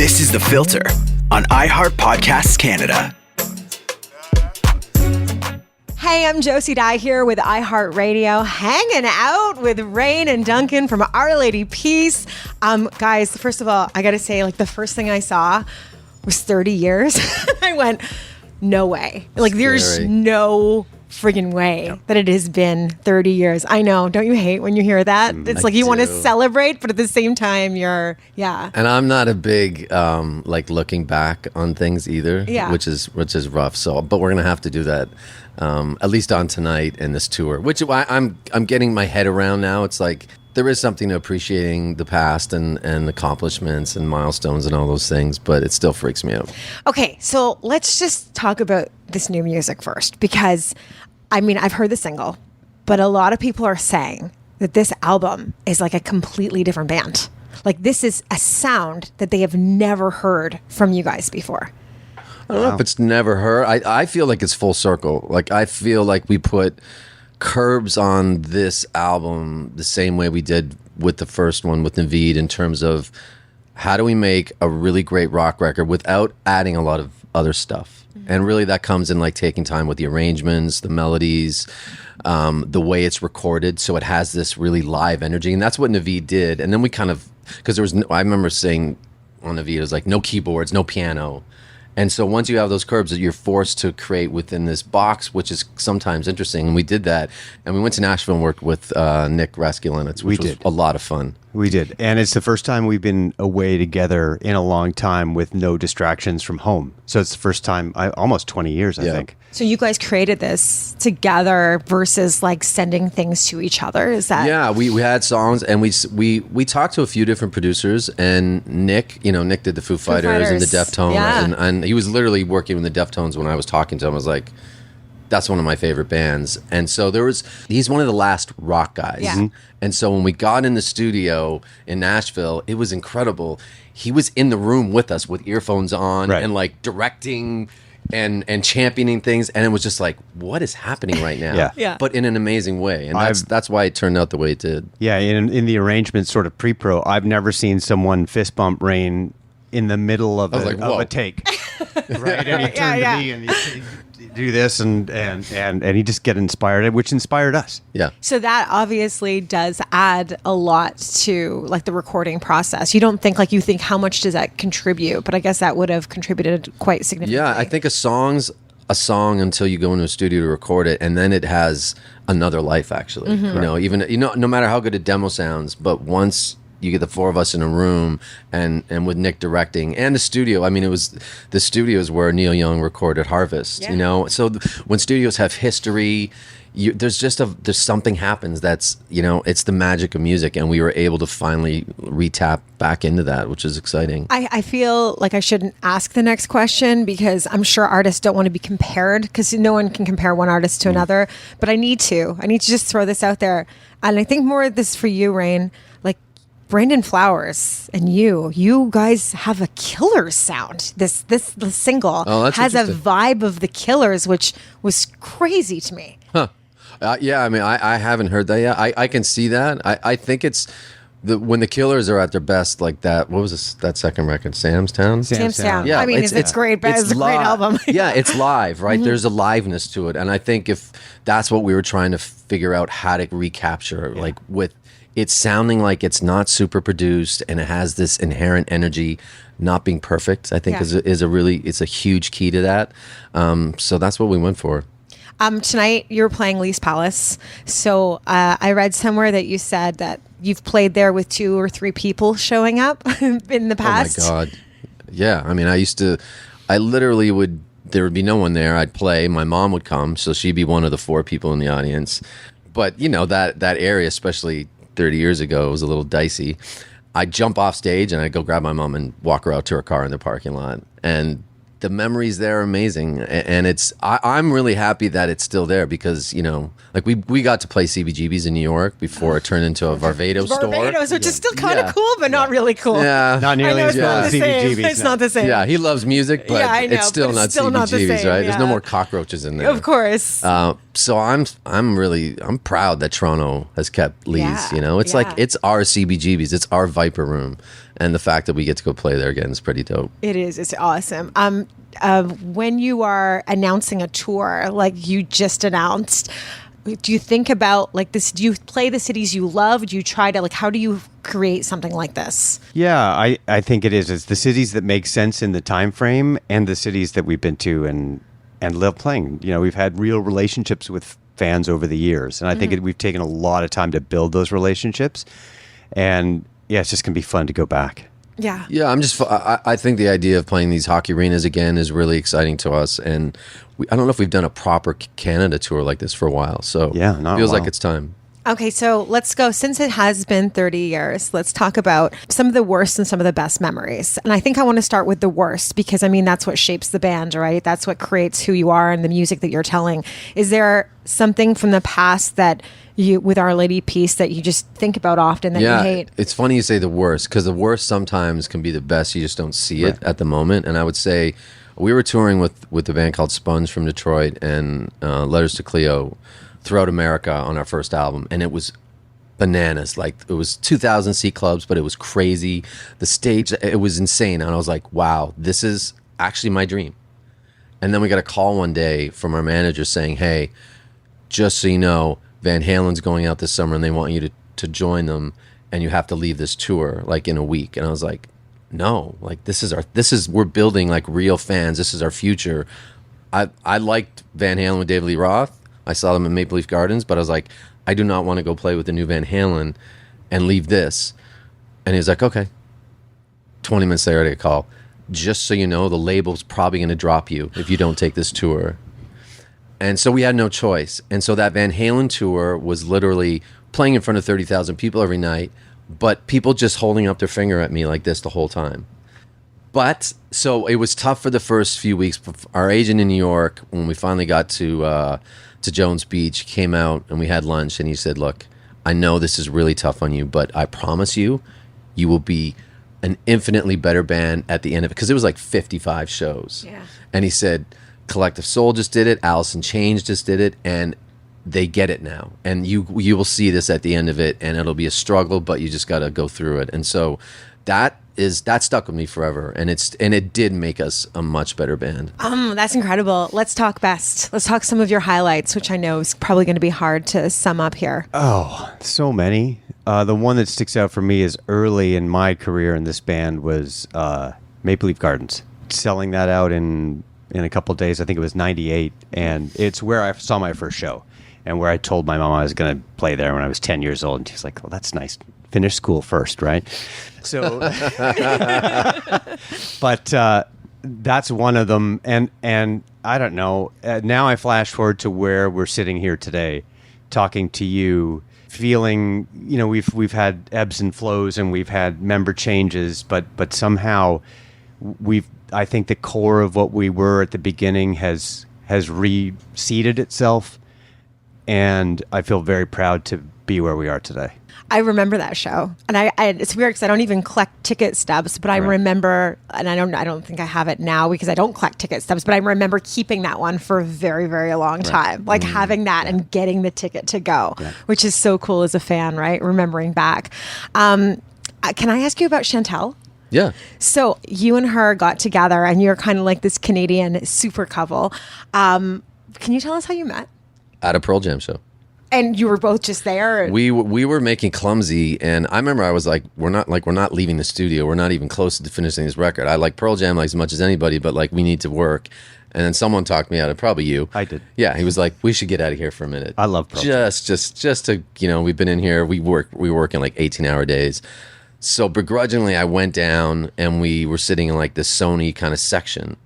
This is The Filter on iHeart Podcasts Canada. Hey, I'm Josie Dye here with iHeartRadio, hanging out with Raine and Duncan from Our Lady Peace. Guys, first of all, I got to say, like, the first thing I saw was 30 years. I went, no way. Like, there's no friggin' way that it has been 30 years. I know. Don't you hate when you hear that? It's like you want to celebrate, but at the same time, And I'm not a big like looking back on things either, which is rough. So, but we're gonna have to do that at least on tonight and this tour, which I'm getting my head around now. It's like there is something to appreciating the past and accomplishments and milestones and all those things, but it still freaks me out. Okay, so let's just talk about this new music first, because I mean, I've heard the single, but a lot of people are saying that this album is like a completely different band. Like, this is a sound that they have never heard from you guys before. I don't know if it's never heard. I feel like it's full circle. Like, I feel like we put curbs on this album the same way we did with the first one with Naveed, in terms of how do we make a really great rock record without adding a lot of other stuff. And really that comes in like taking time with the arrangements, the melodies, the way it's recorded, so it has this really live energy. And that's what Naveed did. And then we kind of, because there was I remember saying on Naveed, it was like no keyboards, no piano. And so once you have those curbs, that you're forced to create within this box, which is sometimes interesting. And we did that. And we went to Nashville and worked with Nick Raskulinecz, which was a lot of fun. We did. And it's the first time we've been away together in a long time with no distractions from home. So it's the first time, almost 20 years, I think. So you guys created this together versus like sending things to each other? Is that? Yeah, we had songs, and we talked to a few different producers, and Nick did the Foo Fighters and the Deftones, and he was literally working with the Deftones when I was talking to him. I was like, that's one of my favorite bands. And so he's one of the last rock guys. Yeah. And so when we got in the studio in Nashville, it was incredible. He was in the room with us with earphones on and like directing and championing things, and it was just like, what is happening right now? But in an amazing way. And that's why it turned out the way it did. Yeah, in the arrangement sort of pre-pro, I've never seen someone fist bump Raine in the middle of a take. Right? And he turned to me and he do this and he just get inspired, which inspired us. Yeah. So that obviously does add a lot to like the recording process. You don't think how much does that contribute, but I guess that would have contributed quite significantly. Yeah, I think a song's a song until you go into a studio to record it, and then it has another life actually. No matter how good a demo sounds, but once you get the four of us in a room and with Nick directing and the studio. I mean, the studios where Neil Young recorded Harvest, So when studios have history, there's something happens that's, it's the magic of music. And we were able to finally re-tap back into that, which is exciting. I feel like I shouldn't ask the next question because I'm sure artists don't want to be compared, because no one can compare one artist to another. But I need to just throw this out there. And I think more of this for you, Raine. Brandon Flowers and you guys have a Killers sound. The single has a vibe of the Killers, which was crazy to me. Huh. Yeah, I mean, I haven't heard that yet. I can see that. I think it's when the Killers are at their best, like that. What was that second record? Sam's Town? Sam's Town. Yeah, I mean, it's great, but it's a great album. Yeah, it's live, right? Mm-hmm. There's a liveness to it. And I think if that's what we were trying to figure out how to recapture, like with it's sounding like it's not super produced and it has this inherent energy, not being perfect, I think it's a huge key to that. So that's what we went for. Tonight you're playing Lee's Palace. So I read somewhere that you said that you've played there with 2 or 3 people showing up in the past. Oh my God. Yeah. I mean, I literally there would be no one there. I'd play, my mom would come, so she'd be one of the 4 people in the audience. But that area, especially 30 years ago, it was a little dicey. I'd jump off stage and I'd go grab my mom and walk her out to her car in the parking lot. And the memories there are amazing. And I'm really happy that it's still there because, like we got to play CBGB's in New York before it turned into a Varvatos store. Varvatos, which is still kind of cool, but not really cool. Yeah. Not nearly as not the same. It's not the same. Yeah, he loves music, but it's still not CBGB's, right? There's no more cockroaches in there. Of course. So I'm proud that Toronto has kept Lee's, It's like, it's our CBGB's, it's our Viper Room. And the fact that we get to go play there again is pretty dope. It is. It's awesome. When you are announcing a tour, like you just announced, do you think about like this? Do you play the cities you love? Do you try to how do you create something like this? Yeah, I think it is. It's the cities that make sense in the time frame and the cities that we've been to and love playing. We've had real relationships with fans over the years, and I think we've taken a lot of time to build those relationships. And yeah, it's just going to be fun to go back. Yeah. Yeah, I think the idea of playing these hockey arenas again is really exciting to us. And I don't know if we've done a proper Canada tour like this for a while. So yeah, it feels like it's time. Okay, so let's go. Since it has been 30 years, let's talk about some of the worst and some of the best memories. And I think I want to start with the worst because, that's what shapes the band, right? That's what creates who you are and the music that you're telling. Is there something from the past that with Our Lady Peace that you just think about often that you hate? It's funny you say the worst because the worst sometimes can be the best. You just don't see it at the moment. And I would say we were touring with a band called Sponge from Detroit and Letters to Cleo throughout America on our first album, and it was bananas. Like, it was 2,000 seat clubs, but it was crazy. The stage, it was insane, and I was like, wow, this is actually my dream. And then we got a call one day from our manager saying, hey, just so you know, Van Halen's going out this summer and they want you to join them, and you have to leave this tour like in a week. And I was like, no, like we're building like real fans. This is our future. I liked Van Halen with David Lee Roth. I saw them in Maple Leaf Gardens, but I was like, I do not want to go play with the new Van Halen and leave this. And he's like, okay. 20 minutes later, I get a call. Just so you know, the label's probably going to drop you if you don't take this tour. And so we had no choice. And so that Van Halen tour was literally playing in front of 30,000 people every night, but people just holding up their finger at me like this the whole time. But so it was tough for the first few weeks. Our agent in New York, when we finally got to Jones Beach, came out and we had lunch, and he said, look, I know this is really tough on you, but I promise you will be an infinitely better band at the end of it, because it was like 55 shows. Yeah. And he said, Collective Soul just did it, Alice in Chains just did it, and they get it now. And you will see this at the end of it, and it'll be a struggle, but you just got to go through it. And so that stuck with me forever, and it did make us a much better band. That's incredible. Let's talk best. Let's talk some of your highlights, which I know is probably going to be hard to sum up here. Oh, so many. The one that sticks out for me is early in my career in this band was Maple Leaf Gardens. Selling that out in a couple of days, I think it was 98, and it's where I saw my first show, and where I told my mom I was going to play there when I was 10 years old, and she's like, well, that's nice. Finish school first, right? So, but that's one of them, and I don't know. Now I flash forward to where we're sitting here today, talking to you, feeling we've had ebbs and flows, and we've had member changes, but somehow I think the core of what we were at the beginning has reseated itself, and I feel very proud to be where we are today. I remember that show, and I it's weird because I don't even collect ticket stubs, but I remember, and I don't think I have it now because I don't collect ticket stubs, but I remember keeping that one for a very, very long time, like having that and getting the ticket to go, which is so cool as a fan, right? Remembering back. Can I ask you about Chantal? Yeah. So you and her got together, and you're kind of like this Canadian super couple. Can you tell us how you met? At a Pearl Jam show. And you were both just there? We were making Clumsy, and I remember I was like, we're not leaving the studio. We're not even close to finishing this record. I like Pearl Jam like as much as anybody, but like we need to work. And then someone talked me out of it, probably you. I did. Yeah, he was like, we should get out of here for a minute. I love Pearl Jam. Just to, we've been in here. We work in like 18-hour days. So begrudgingly, I went down, and we were sitting in like this Sony kind of section.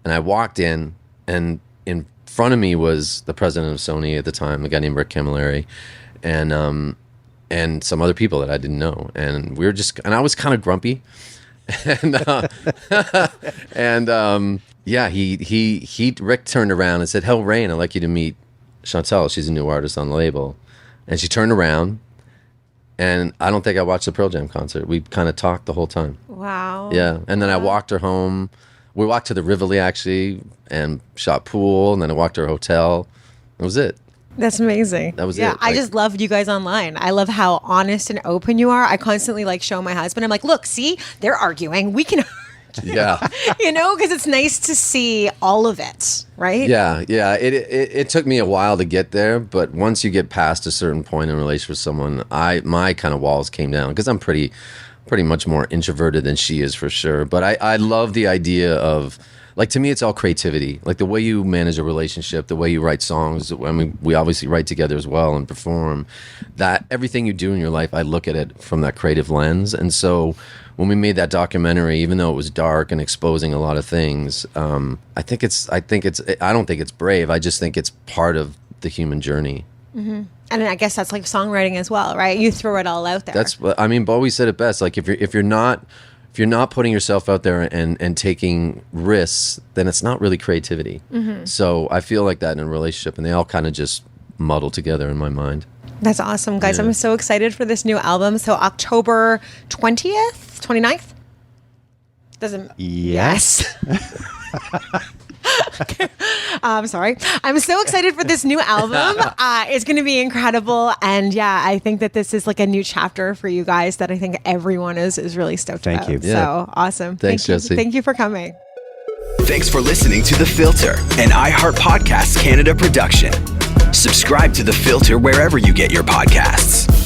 And I walked in, and in front of me was the president of Sony at the time, a guy named Rick Camilleri, and some other people that I didn't know. And we were and I was kind of grumpy. And Rick turned around and said, "Hell, Raine, I'd like you to meet Chantal. She's a new artist on the label." And she turned around, and I don't think I watched the Pearl Jam concert. We kind of talked the whole time. Wow. Yeah. And then I walked her home. We walked to the Rivoli, actually, and shot pool, and then I walked to her hotel. That was it. That's amazing. That was it. I just love you guys online. I love how honest and open you are. I constantly show my husband. I'm like, look, see, they're arguing. We can. Yeah. Because it's nice to see all of it, right? Yeah. It took me a while to get there, but once you get past a certain point in a relationship with someone, my kind of walls came down because I'm pretty much more introverted than she is for sure. But I love the idea of, to me, it's all creativity. Like the way you manage a relationship, the way you write songs. I mean, we obviously write together as well and perform. That everything you do in your life, I look at it from that creative lens. And so when we made that documentary, even though it was dark and exposing a lot of things, I don't think it's brave. I just think it's part of the human journey. Mm-hmm. And I guess that's like songwriting as well, right? You throw it all out there. Bowie said it best. Like if you're not putting yourself out there and taking risks, then it's not really creativity. Mm-hmm. So I feel like that in a relationship, and they all kind of just muddle together in my mind. That's awesome, guys. Yeah. I'm so excited for this new album. So October 20th, 29th? Yes. I'm sorry. I'm so excited for this new album. It's going to be incredible. And I think that this is like a new chapter for you guys that I think everyone is really stoked about. Thank you. Yeah. So awesome. Thanks, Josie. Thank you for coming. Thanks for listening to The Filter, an iHeart Podcasts Canada production. Subscribe to The Filter wherever you get your podcasts.